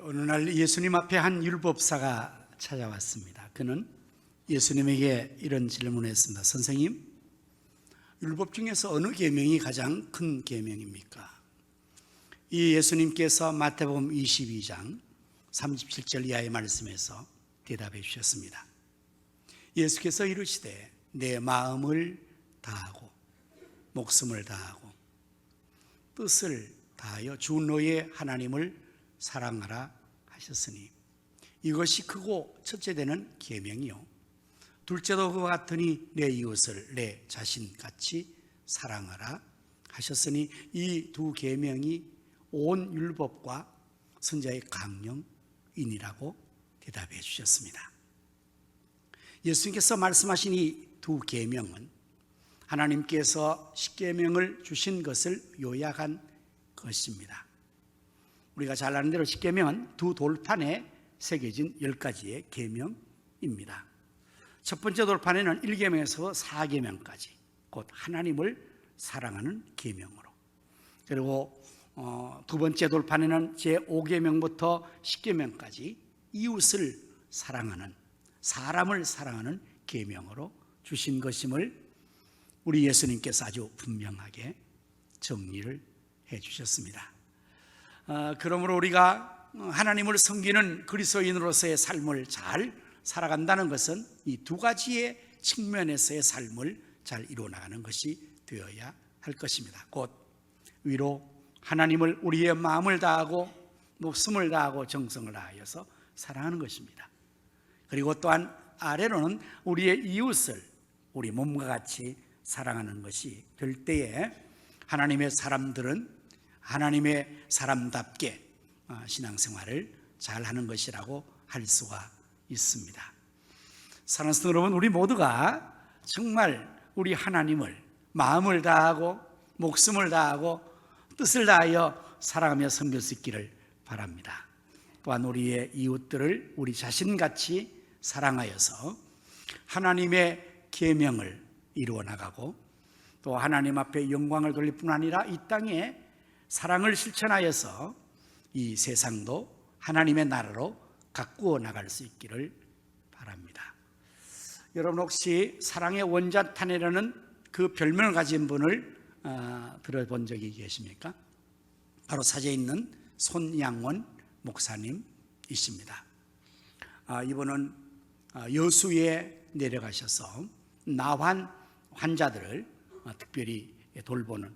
어느 날 예수님 앞에 한 율법사가 찾아왔습니다. 그는 예수님에게 이런 질문을 했습니다. 선생님, 율법 중에서 어느 계명이 가장 큰 계명입니까? 이 예수님께서 마태복음 22장 37절 이하의 말씀에서 대답해 주셨습니다. 예수께서 이르시되 내 마음을 다하고 목숨을 다하고 뜻을 다하여 주 너의 하나님을 사랑하라 하셨으니 이것이 크고 첫째 되는 계명이요 둘째도 그와 같으니 내 이웃을 내 자신같이 사랑하라 하셨으니 이 두 계명이 온 율법과 선지자의 강령이니라고 대답해 주셨습니다. 예수님께서 말씀하신 이 두 계명은 하나님께서 십계명을 주신 것을 요약한 것입니다. 우리가 잘 아는 대로 십계명은 두 돌판에 새겨진 10가지의 계명입니다. 첫 번째 돌판에는 1계명에서 4계명까지 곧 하나님을 사랑하는 계명으로, 그리고 두 번째 돌판에는 제5계명부터 10계명까지 이웃을 사랑하는, 사람을 사랑하는 계명으로 주신 것임을 우리 예수님께서 아주 분명하게 정리를 해 주셨습니다. 그러므로 우리가 하나님을 섬기는 그리스도인으로서의 삶을 잘 살아간다는 것은 이 두 가지의 측면에서의 삶을 잘 이루어나가는 것이 되어야 할 것입니다. 곧 위로 하나님을 우리의 마음을 다하고 목숨을 다하고 정성을 다하여서 사랑하는 것입니다. 그리고 또한 아래로는 우리의 이웃을 우리 몸과 같이 사랑하는 것이 될 때에 하나님의 사람들은 하나님의 사람답게 신앙생활을 잘하는 것이라고 할 수가 있습니다. 사랑하는 성도 여러분, 우리 모두가 정말 우리 하나님을 마음을 다하고 목숨을 다하고 뜻을 다하여 사랑하며 섬길 수 있기를 바랍니다. 또한 우리의 이웃들을 우리 자신같이 사랑하여서 하나님의 계명을 이루어 나가고 또 하나님 앞에 영광을 돌릴 뿐 아니라 이 땅에 사랑을 실천하여서 이 세상도 하나님의 나라로 가꾸어 나갈 수 있기를 바랍니다. 여러분 혹시 사랑의 원자탄이라는 그 별명을 가진 분을 들어본 적이 계십니까? 바로 사제에 있는 손양원 목사님이십니다. 이분은 여수에 내려가셔서 나환 환자들을 특별히 돌보는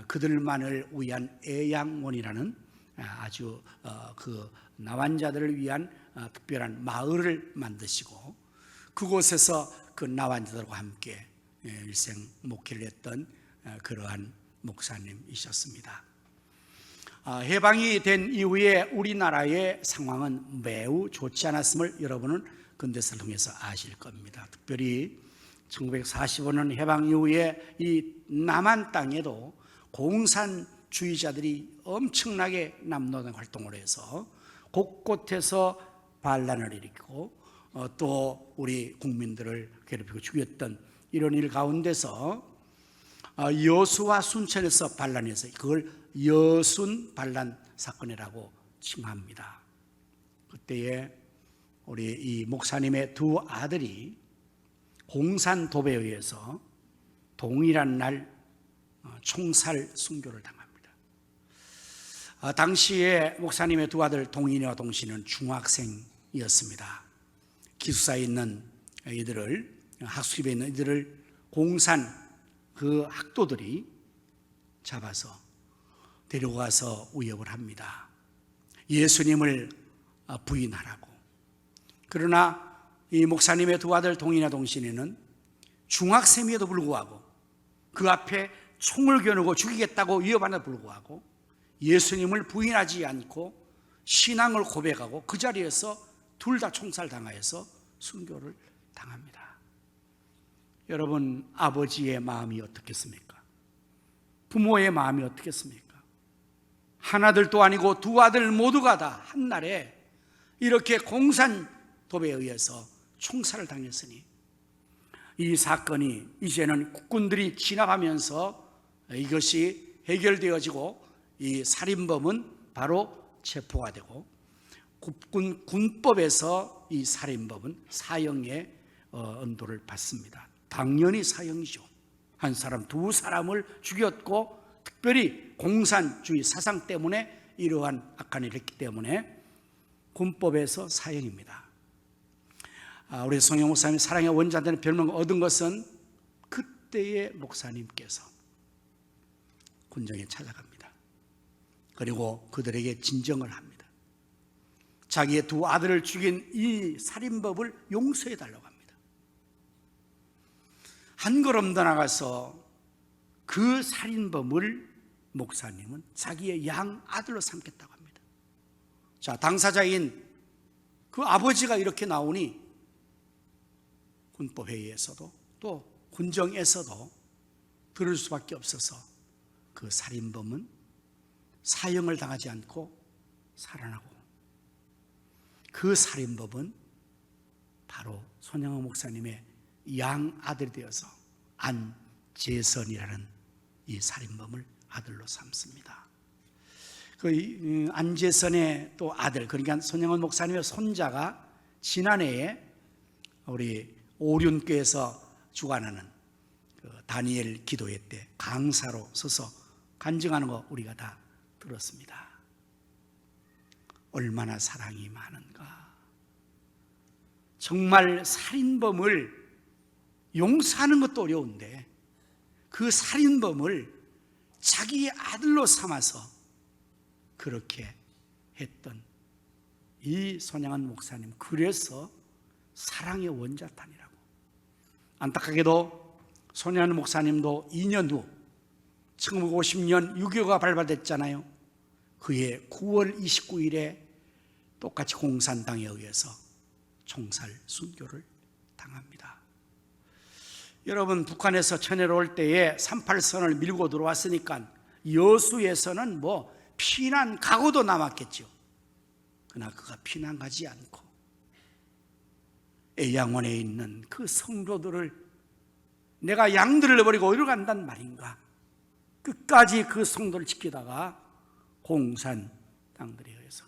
그들만을 위한 애양원이라는 아주 그 나환자들을 위한 특별한 마을을 만드시고 그곳에서 그 나환자들과 함께 일생 목회를 했던 그러한 목사님이셨습니다. 해방이 된 이후에 우리나라의 상황은 매우 좋지 않았음을 여러분은 근대사를 통해서 아실 겁니다. 특별히 1945년 해방 이후에 이 남한 땅에도 공산주의자들이 엄청나게 남노동 활동을 해서 곳곳에서 반란을 일으키고 또 우리 국민들을 괴롭히고 죽였던 이런 일 가운데서 여수와 순천에서 반란해서 그걸 여순 반란 사건이라고 칭합니다. 그때에 우리 이 목사님의 두 아들이 공산도배에 의해서 동일한 날 총살 순교를 당합니다. 당시에 목사님의 두 아들 동인이와 동신은 중학생이었습니다. 기숙사에 있는 이들을, 학습에 있는 이들을 공산 그 학도들이 잡아서 데리고 가서 위협을 합니다. 예수님을 부인하라고. 그러나 이 목사님의 두 아들 동인이와 동신이는 중학생임에도 불구하고 그 앞에 총을 겨누고 죽이겠다고 위협하는데도 불구하고 예수님을 부인하지 않고 신앙을 고백하고 그 자리에서 둘 다 총살당하여서 순교를 당합니다. 여러분, 아버지의 마음이 어떻겠습니까? 부모의 마음이 어떻겠습니까? 하나들도 아니고 두 아들 모두가 다 한날에 이렇게 공산도배에 의해서 총살을 당했으니 이 사건이 이제는 국군들이 진압하면서 이것이 해결되어지고 이 살인범은 바로 체포가 되고 군법에서 이 살인법은 사형의 언도를 받습니다. 당연히 사형이죠. 한 사람, 두 사람을 죽였고 특별히 공산주의 사상 때문에 이러한 악한 일을 했기 때문에 군법에서 사형입니다. 우리 송영 목사님 사랑의 원자되는 별명을 얻은 것은 그때의 목사님께서 군정에 찾아갑니다. 그리고 그들에게 진정을 합니다. 자기의 두 아들을 죽인 이 살인법을 용서해 달라고 합니다. 한 걸음 더 나가서 그 살인범을 목사님은 자기의 양 아들로 삼겠다고 합니다. 자, 당사자인 그 아버지가 이렇게 나오니 군법회의에서도 또 군정에서도 들을 수밖에 없어서 그 살인범은 사형을 당하지 않고 살아나고, 그 살인범은 바로 손영호 목사님의 양 아들이 되어서 안재선이라는 이 살인범을 아들로 삼습니다. 그 안재선의 또 아들, 그러니까 손영원 목사님의 손자가 지난해에 우리 오륜교에서 주관하는 그 다니엘 기도회 때 강사로 서서 간증하는 거 우리가 다 들었습니다. 얼마나 사랑이 많은가. 정말 살인범을 용서하는 것도 어려운데 그 살인범을 자기의 아들로 삼아서 그렇게 했던 이 손양한 목사님, 그래서 사랑의 원자탄이라고. 안타깝게도 손양한 목사님도 2년 후 1950년 6.25가 발발됐잖아요. 그해 9월 29일에 똑같이 공산당에 의해서 총살 순교를 당합니다. 여러분, 북한에서 천해로 올 때에 38선을 밀고 들어왔으니까 여수에서는 뭐 피난 각오도 남았겠죠. 그러나 그가 피난 가지 않고 애양원에 있는 그 성도들을, 내가 양들을 버리고 어디로 간단 말인가, 끝까지 그 성도를 지키다가 공산당들에 의해서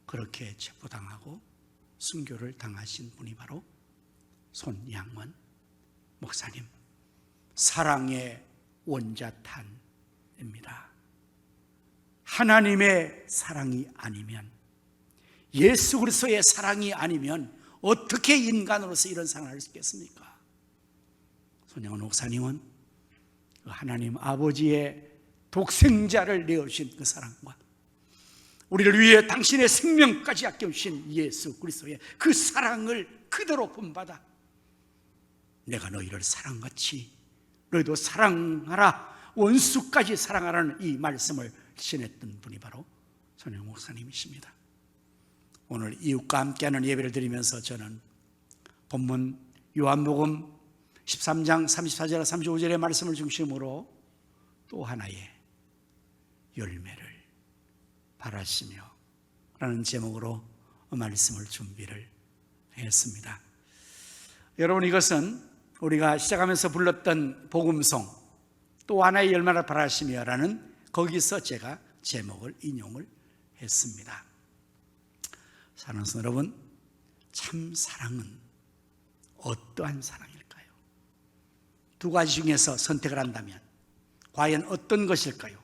그렇게 체포당하고 순교를 당하신 분이 바로 손양원 목사님, 사랑의 원자탄입니다. 하나님의 사랑이 아니면, 예수 그리스도의 사랑이 아니면 어떻게 인간으로서 이런 사랑을 할 수 있겠습니까? 손양원 목사님은 그 하나님 아버지의 독생자를 내어주신 그 사랑과 우리를 위해 당신의 생명까지 아껴주신 예수 그리스도의 그 사랑을 그대로 본받아 내가 너희를 사랑같이 너희도 사랑하라, 원수까지 사랑하라는 이 말씀을 전했던 분이 바로 손영호 목사님이십니다. 오늘 이웃과 함께하는 예배를 드리면서 저는 본문 요한복음 13장 34절 35절의 말씀을 중심으로 또 하나의 열매를 바라시며 라는 제목으로 말씀을 준비를 했습니다. 여러분, 이것은 우리가 시작하면서 불렀던 복음송 또 하나의 열매를 바라시며 라는, 거기서 제가 제목을 인용을 했습니다. 사랑하는 여러분, 참 사랑은 어떠한 사랑일까요? 두 가지 중에서 선택을 한다면 과연 어떤 것일까요?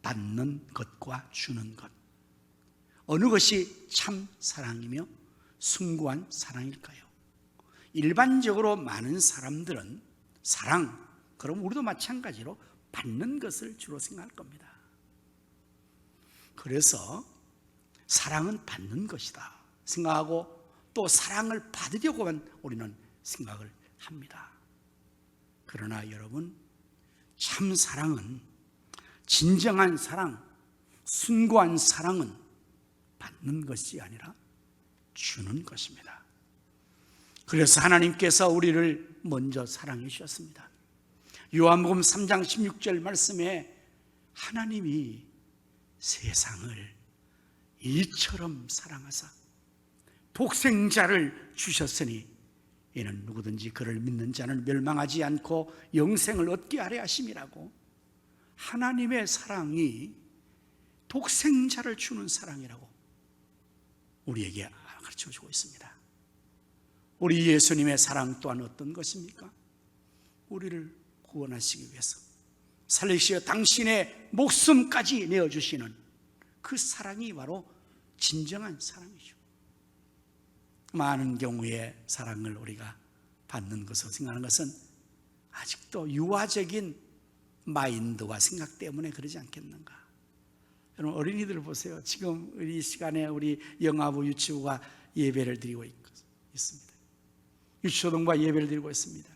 받는 것과 주는 것, 어느 것이 참 사랑이며 숭고한 사랑일까요? 일반적으로 많은 사람들은 사랑, 그럼 우리도 마찬가지로 받는 것을 주로 생각할 겁니다. 그래서 사랑은 받는 것이다 생각하고 또 사랑을 받으려고만 우리는 생각을 합니다. 그러나 여러분, 참 사랑은, 진정한 사랑, 숭고한 사랑은 받는 것이 아니라 주는 것입니다. 그래서 하나님께서 우리를 먼저 사랑해 주셨습니다. 요한복음 3장 16절 말씀에 하나님이 세상을 이처럼 사랑하사 독생자를 주셨으니 이는 누구든지 그를 믿는 자는 멸망하지 않고 영생을 얻게 하려 하심이라고. 하나님의 사랑이 독생자를 주는 사랑이라고 우리에게 가르쳐주고 있습니다. 우리 예수님의 사랑 또한 어떤 것입니까? 우리를 구원하시기 위해서 살리시어 당신의 목숨까지 내어주시는 그 사랑이 바로 진정한 사랑이죠. 많은 경우에 사랑을 우리가 받는 것을 생각하는 것은 아직도 유아적인 마인드와 생각 때문에 그러지 않겠는가. 여러분, 어린이들 보세요. 지금 이 시간에 우리 영아부 유치부가 예배를 드리고 있습니다. 유초동과 예배를 드리고 있습니다.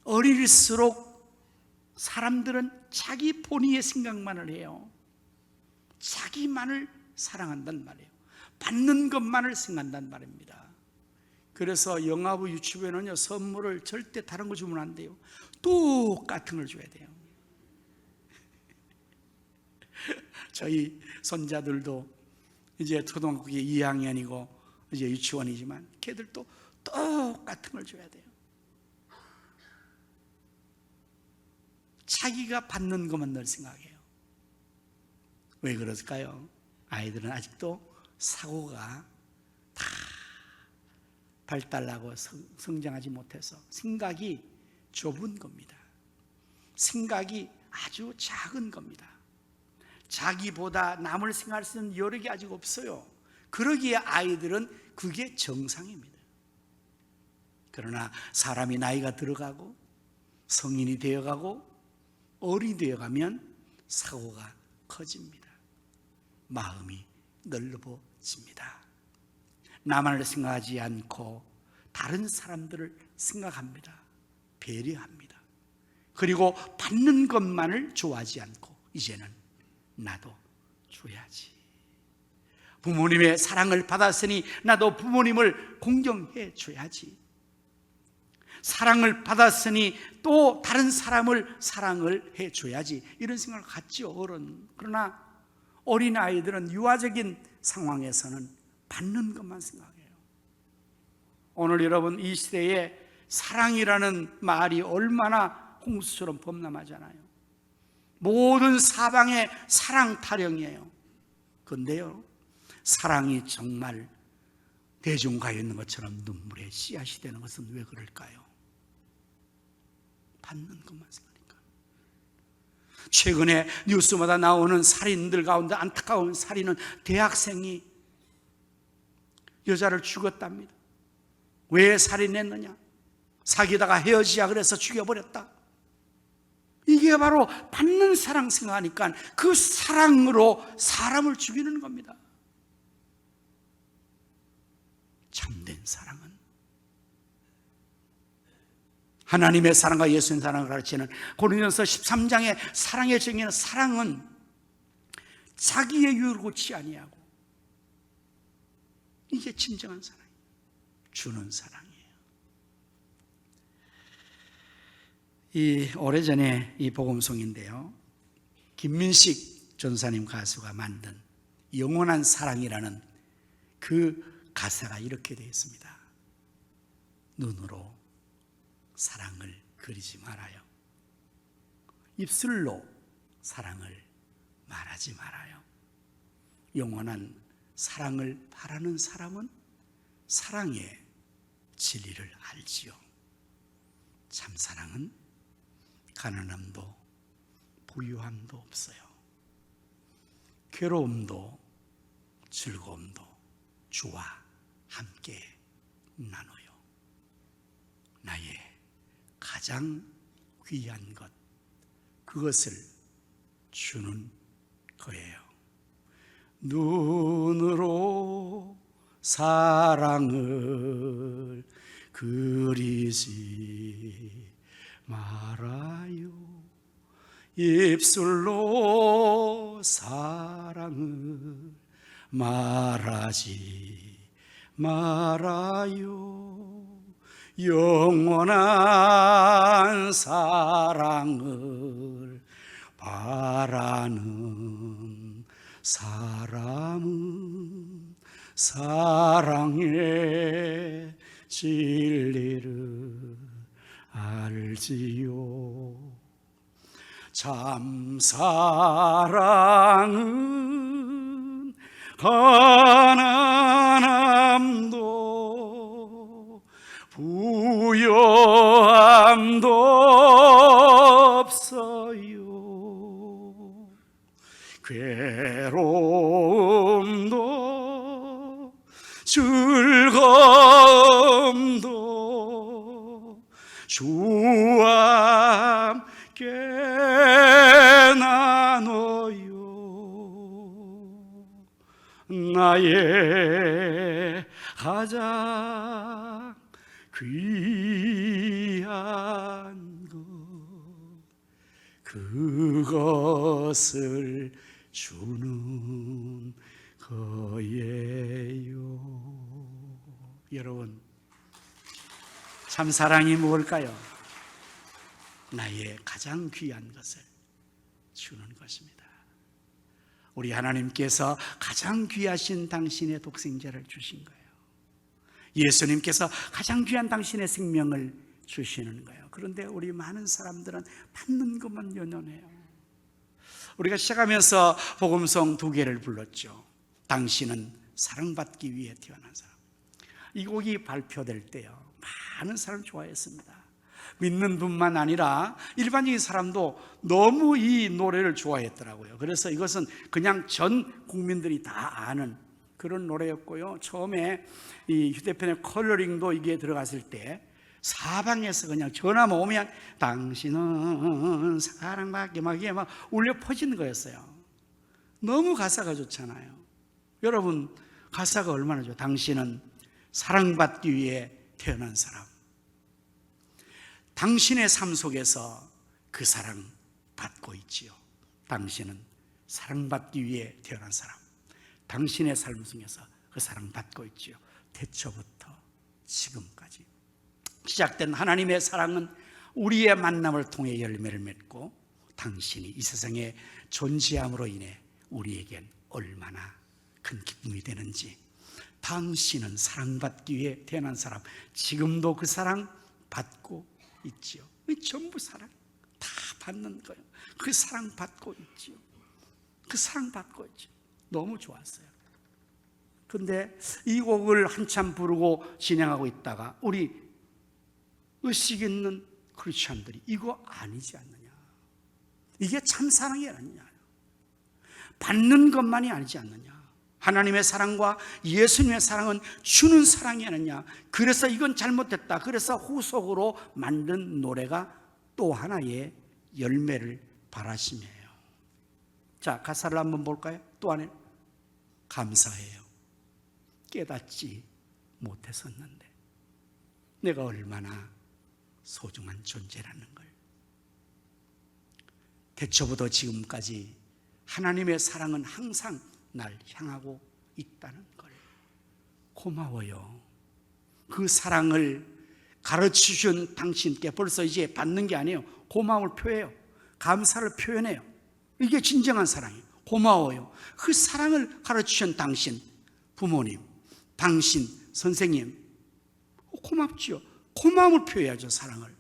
어릴수록 사람들은 자기 본의의 생각만을 해요. 자기만을 사랑한단 말이에요. 받는 것만을 생각한단 말입니다. 그래서 영아부 유치부에는요, 선물을 절대 다른 거 주면 안 돼요. 똑같은 걸 줘야 돼요. 저희 손자들도 이제 초등학교 2학년이고 이제 유치원이지만 걔들도 똑같은 걸 줘야 돼요. 자기가 받는 것만 늘 생각해요. 왜 그럴까요? 아이들은 아직도 사고가 다 발달하고 성장하지 못해서 생각이 좁은 겁니다. 생각이 아주 작은 겁니다. 자기보다 남을 생각할 수 있는 여력이 아직 없어요. 그러기에 아이들은 그게 정상입니다. 그러나 사람이 나이가 들어가고 성인이 되어가고 어른이 되어가면 사고가 커집니다. 마음이 넓어집니다. 나만을 생각하지 않고 다른 사람들을 생각합니다. 배려합니다. 그리고 받는 것만을 좋아하지 않고 이제는 나도 줘야지. 부모님의 사랑을 받았으니 나도 부모님을 공경해 줘야지. 사랑을 받았으니 또 다른 사람을 사랑을 해 줘야지. 이런 생각을 갖죠, 어른. 그러나 어린아이들은 유아적인 상황에서는 받는 것만 생각해요. 오늘 여러분, 이 시대에 사랑이라는 말이 얼마나 홍수처럼 범람하잖아요. 모든 사방에 사랑 타령이에요. 그런데요, 사랑이 정말 대중가에 있는 것처럼 눈물의 씨앗이 되는 것은 왜 그럴까요? 받는 것만 생각하니까. 최근에 뉴스마다 나오는 살인들 가운데 안타까운 살인은 대학생이 여자를 죽였답니다. 왜 살인했느냐? 사귀다가 헤어지자 그래서 죽여버렸다. 이게 바로 받는 사랑 생각하니까 그 사랑으로 사람을 죽이는 겁니다. 참된 사랑은 하나님의 사랑과 예수의 사랑을 가르치는 고린도전서 13장의 사랑의 정의는, 사랑은 자기의 유를 고치지 아니하고, 이게 진정한 사랑이에요. 주는 사랑이에요. 이 오래전에 이 복음송인데요, 김민식 전사님 가수가 만든 영원한 사랑이라는 그 가사가 이렇게 되어 있습니다. 눈으로 사랑을 그리지 말아요. 입술로 사랑을 말하지 말아요. 영원한 사랑을 바라는 사람은 사랑의 진리를 알지요. 참사랑은 가난함도 부유함도 없어요. 괴로움도 즐거움도 주와 함께 나눠요. 나의 가장 귀한 것, 그것을 주는 거예요. 눈으로 사랑을 그리지 말아요. 입술로 사랑을 말하지 말아요. 영원한 사랑을 바라는 사람은 사랑의 진리를 알지요. 참 사랑은 가난함도 부요함도 없어요. 괴로움도 즐거움도 주와 함께 나눠요. 나의 가장 귀한 것, 그것을 주는 거예요. 여러분, 참 사랑이 무엇일까요? 나의 가장 귀한 것을 주는 것입니다. 우리 하나님께서 가장 귀하신 당신의 독생자를 주신 거예요. 예수님께서 가장 귀한 당신의 생명을 주시는 거예요. 그런데 우리 많은 사람들은 받는 것만 연연해요. 우리가 시작하면서 복음송 2개를 불렀죠. 당신은 사랑받기 위해 태어난 사람. 이 곡이 발표될 때요, 많은 사람 좋아했습니다. 믿는 분만 아니라 일반적인 사람도 너무 이 노래를 좋아했더라고요. 그래서 이것은 그냥 전 국민들이 다 아는 그런 노래였고요. 처음에 이 휴대폰의 컬러링도 이게 들어갔을 때 사방에서 그냥 전화만 오면 당신은 사랑받기 막 이게 막 울려 퍼지는 거였어요. 너무 가사가 좋잖아요. 여러분, 가사가 얼마나 좋아요. 당신은 사랑받기 위해 태어난 사람. 당신의 삶 속에서 그 사랑 받고 있지요. 당신은 사랑받기 위해 태어난 사람. 당신의 삶 속에서 그 사랑 받고 있지요. 태초부터 지금까지 시작된 하나님의 사랑은 우리의 만남을 통해 열매를 맺고 당신이 이 세상에 존재함으로 인해 우리에겐 얼마나 큰 기쁨이 되는지. 당신은 사랑받기 위해 태어난 사람. 지금도 그 사랑 받고 있지요. 전부 사랑 다 받는 거예요. 그 사랑 받고 있지요. 그 사랑 받고 있지요. 너무 좋았어요. 근데 이 곡을 한참 부르고 진행하고 있다가 우리 의식 있는 크리스천들이 이거 아니지 않느냐, 이게 참 사랑이 아니냐, 받는 것만이 아니지 않느냐, 하나님의 사랑과 예수님의 사랑은 주는 사랑이 아니냐, 그래서 이건 잘못됐다. 그래서 후속으로 만든 노래가 또 하나의 열매를 바라심이에요. 자, 가사를 한번 볼까요? 또 하나, 감사해요. 깨닫지 못했었는데 내가 얼마나 소중한 존재라는 걸. 태초부터 지금까지 하나님의 사랑은 항상 날 향하고 있다는 걸. 고마워요. 그 사랑을 가르치신 당신께 벌써 이제 받는 게 아니에요. 고마움을 표해요. 감사를 표현해요. 이게 진정한 사랑이에요. 고마워요. 그 사랑을 가르치신 당신, 부모님, 당신, 선생님, 고맙지요. 고마움을 표해야죠. 사랑을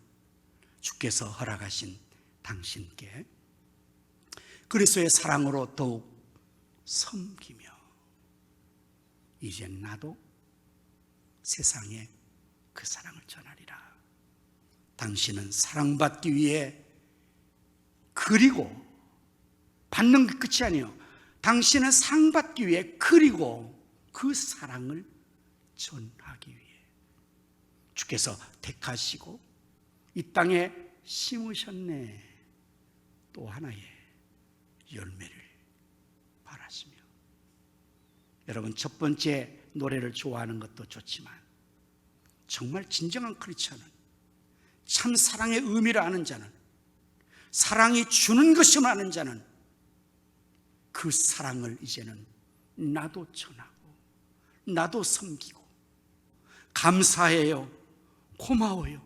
주께서 허락하신 당신께. 그리스도의 사랑으로 더욱 섬기며 이젠 나도 세상에 그 사랑을 전하리라. 당신은 사랑받기 위해, 그리고 받는 게 끝이 아니에요. 당신은 사랑받기 위해, 그리고 그 사랑을 전하기 위해 주께서 택하시고 이 땅에 심으셨네. 또 하나의 열매를 바라시며. 여러분, 첫 번째 노래를 좋아하는 것도 좋지만 정말 진정한 크리스천은, 참 사랑의 의미를 아는 자는, 사랑이 주는 것을 아는 자는 그 사랑을 이제는 나도 전하고 나도 섬기고 감사해요, 고마워요,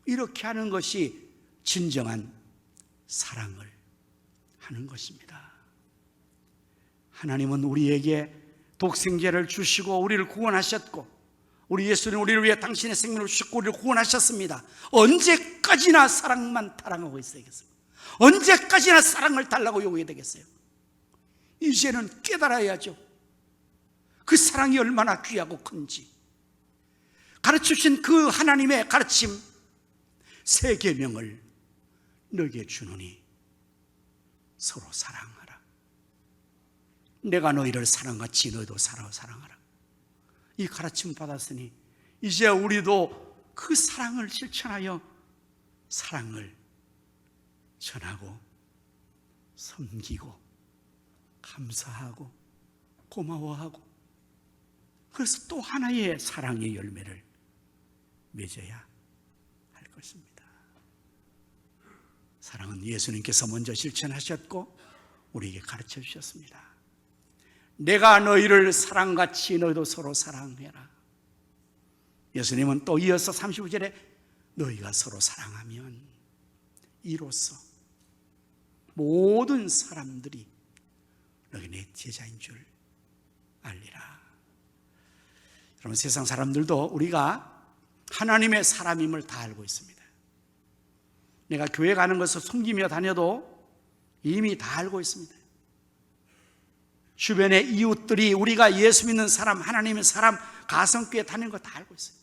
이렇게 하는 것이 진정한 사랑을 하는 것입니다. 하나님은 우리에게 독생자를 주시고 우리를 구원하셨고, 우리 예수는 우리를 위해 당신의 생명을 주셨고 우리를 구원하셨습니다. 언제까지나 사랑만 타랑하고 있어야겠어요? 언제까지나 사랑을 달라고 요구해야 되겠어요? 이제는 깨달아야죠. 그 사랑이 얼마나 귀하고 큰지. 가르쳐주신 그 하나님의 가르침, 새 계명을 너에게 주노니 서로 사랑하라. 내가 너희를 사랑같이 너희도 서로 사랑하라. 이 가르침 받았으니 이제 우리도 그 사랑을 실천하여 사랑을 전하고 섬기고 감사하고 고마워하고, 그래서 또 하나의 사랑의 열매를 맺어야 할 것입니다. 사랑은 예수님께서 먼저 실천하셨고 우리에게 가르쳐 주셨습니다. 내가 너희를 사랑같이 너희도 서로 사랑해라. 예수님은 또 이어서 35절에 너희가 서로 사랑하면 이로써 모든 사람들이 너희 내 제자인 줄 알리라. 여러분, 세상 사람들도 우리가 하나님의 사람임을 다 알고 있습니다. 내가 교회 가는 것을 숨기며 다녀도 이미 다 알고 있습니다. 주변의 이웃들이 우리가 예수 믿는 사람, 하나님의 사람, 가성교회 다니는 거 다 알고 있어요.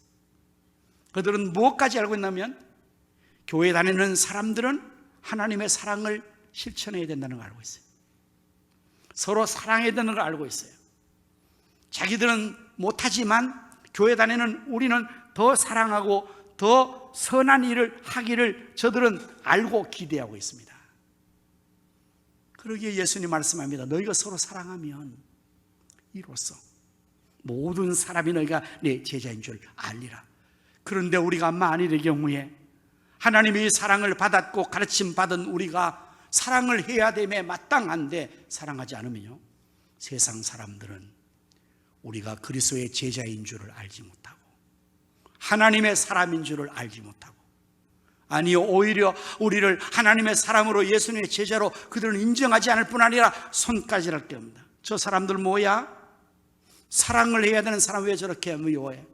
그들은 무엇까지 알고 있냐면 교회 다니는 사람들은 하나님의 사랑을 실천해야 된다는 걸 알고 있어요. 서로 사랑해야 되는 걸 알고 있어요. 자기들은 못하지만 교회 다니는 우리는 더 사랑하고 더 선한 일을 하기를 저들은 알고 기대하고 있습니다. 그러기에 예수님 말씀합니다. 너희가 서로 사랑하면 이로써 모든 사람이 너희가 내 제자인 줄 알리라. 그런데 우리가 만일의 경우에 하나님의 사랑을 받았고 가르침 받은 우리가 사랑을 해야 됨에 마땅한데 사랑하지 않으면요, 세상 사람들은 우리가 그리스도의 제자인 줄을 알지 못하고 하나님의 사람인 줄을 알지 못하고, 아니요, 오히려 우리를 하나님의 사람으로 예수님의 제자로 그들은 인정하지 않을 뿐 아니라 손가락질 겁니다. 저 사람들 뭐야? 사랑을 해야 되는 사람 왜 저렇게 미워해?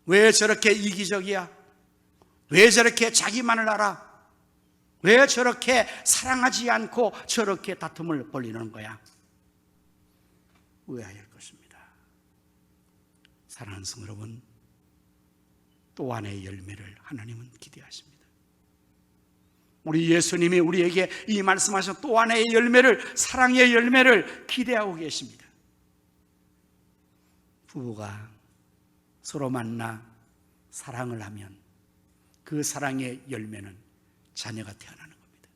왜 저렇게 이기적이야? 왜 저렇게 자기만을 알아? 왜 저렇게 사랑하지 않고 저렇게 다툼을 벌이는 거야? 의아할 것입니다. 사랑하는 성도 여러분, 또 하나의 열매를 하나님은 기대하십니다. 우리 예수님이 우리에게 이 말씀하신 또 하나의 열매를, 사랑의 열매를 기대하고 계십니다. 부부가 서로 만나 사랑을 하면 그 사랑의 열매는 자녀가 태어나는 겁니다.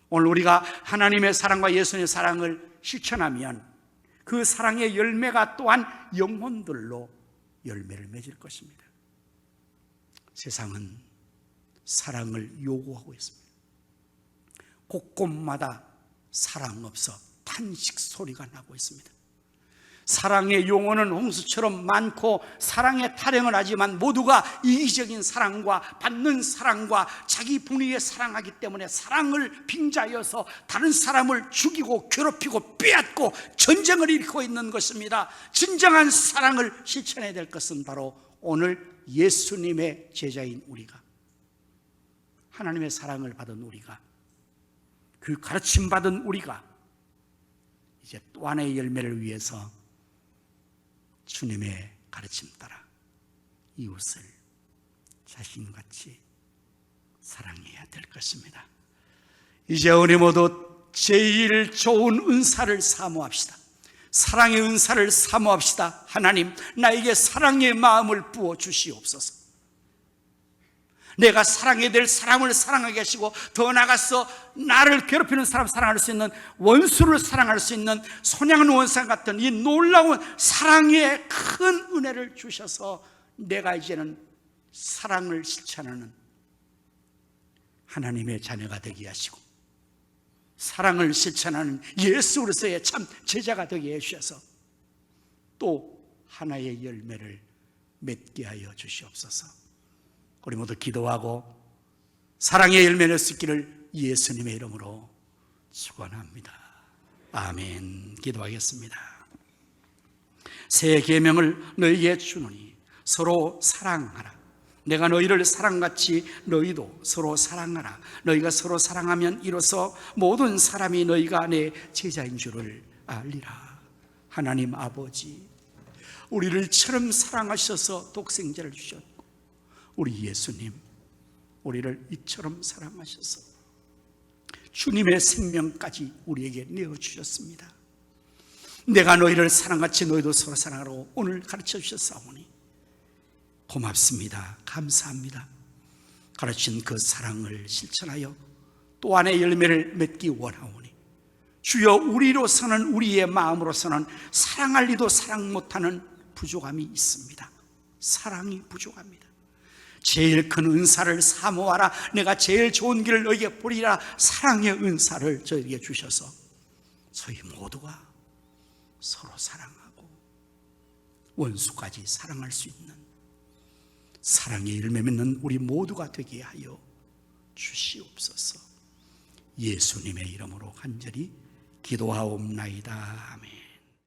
오늘 우리가 하나님의 사랑과 예수님의 사랑을 실천하면 그 사랑의 열매가 또한 영혼들로 열매를 맺을 것입니다. 세상은 사랑을 요구하고 있습니다. 곳곳마다 사랑 없어 탄식 소리가 나고 있습니다. 사랑의 용어는 홍수처럼 많고 사랑에 타령을 하지만 모두가 이기적인 사랑과 받는 사랑과 자기 분위기에 사랑하기 때문에 사랑을 빙자해서 다른 사람을 죽이고 괴롭히고 빼앗고 전쟁을 일으키고 있는 것입니다. 진정한 사랑을 실천해야 될 것은 바로 오늘 예수님의 제자인 우리가, 하나님의 사랑을 받은 우리가, 그 가르침 받은 우리가 이제 또 하나의 열매를 위해서 주님의 가르침 따라 이웃을 자신같이 사랑해야 될 것입니다. 이제 우리 모두 제일 좋은 은사를 사모합시다. 사랑의 은사를 사모합시다. 하나님, 나에게 사랑의 마음을 부어 주시옵소서. 내가 사랑해야 될 사람을 사랑하게 하시고, 더 나아가서 나를 괴롭히는 사람 사랑할 수 있는, 원수를 사랑할 수 있는 손양은 원상 같은 이 놀라운 사랑의 큰 은혜를 주셔서 내가 이제는 사랑을 실천하는 하나님의 자녀가 되게 하시고, 사랑을 실천하는 예수 그리스도의 참 제자가 되게 해주셔서 또 하나의 열매를 맺게 하여 주시옵소서. 우리 모두 기도하고 사랑의 열매를 맺기를 예수님의 이름으로 축원합니다. 아멘. 기도하겠습니다. 새 계명을 너희에게 주노니 서로 사랑하라. 내가 너희를 사랑같이 너희도 서로 사랑하라. 너희가 서로 사랑하면 이로써 모든 사람이 너희가 내 제자인 줄을 알리라. 하나님 아버지, 우리를 처럼 사랑하셔서 독생자를 주셨고, 우리 예수님, 우리를 이처럼 사랑하셔서 주님의 생명까지 우리에게 내어주셨습니다. 내가 너희를 사랑같이 너희도 서로 사랑하라고 오늘 가르쳐 주셨사오니 고맙습니다. 감사합니다. 가르친 그 사랑을 실천하여 또 안의 열매를 맺기 원하오니 주여, 우리로서는, 우리의 마음으로서는 사랑할 리도 사랑 못하는 부족함이 있습니다. 사랑이 부족합니다. 제일 큰 은사를 사모하라. 내가 제일 좋은 길을 너에게 보리라. 사랑의 은사를 저에게 주셔서 저희 모두가 서로 사랑하고 원수까지 사랑할 수 있는 사랑의 열매 맺는 우리 모두가 되게 하여 주시옵소서. 예수님의 이름으로 간절히 기도하옵나이다. 아멘.